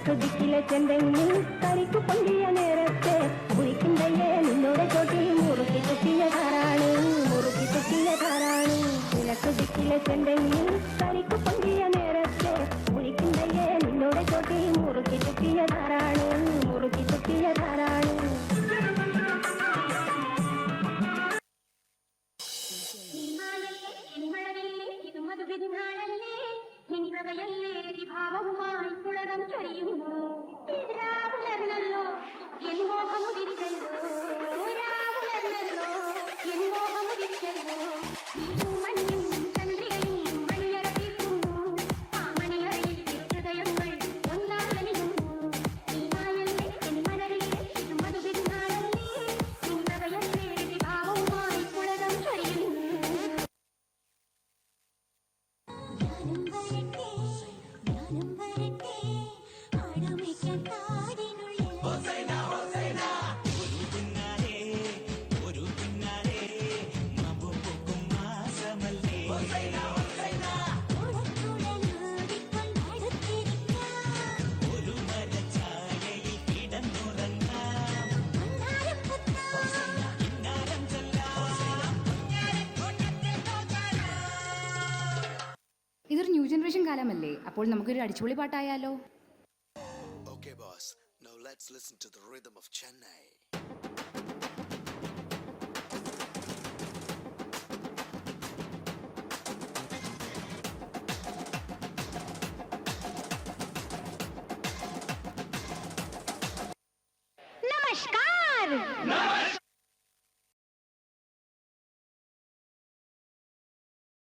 കിഴക്കു ദിക്കിലെ ചെന്തെങ്ങിൽ കരിക്കു പൊള്ളിയ നേരത്തെ കുളിക്കുന്നയ്യേ നിന്നോടെ ചോട്ടിൽ മുറുക്കി കുത്തിയതാരാണ് കിഴക്കു ദിക്കിലെ ചെന്തെങ്ങിൽ കരിക്കു പൊള്ളിയ നേരത്തെ കുളിക്കുന്നയ്യേ നിന്നോടെ ചോട്ടിൽ മുറുക്കി കുത്തിയതാരാണ് ഭാവവുമായി പുളകം ചൊരിയുന്നു രാവുലർന്നല്ലോ എൻ മോഹമുദിച്ചല്ലോ എൻ മോഹമുദിച്ചല്ലോ മഞ്ഞും ചന്ദ്രികയും മണിയറപ്പിക്കുന്നു ആ മണിയറയിൽ ഹൃദയങ്ങൾ ഒന്നാകലിയുന്നു നീയായല്ലേ എൻ മനറിലെ ഇത് മധുവിരുന്നാളല്ലേ നിന്നവയല്ലേ ഭാവവുമായി പുളകം ചൊരിയുന്നു ഇതൊരു ന്യൂ ജനറേഷൻ കാലമല്ലേ, അപ്പോൾ നമുക്കൊരു അടിച്ചുപൊളി പാട്ടായാലോ? Okay boss, now let's listen to the rhythm of Chennai. नमस्कार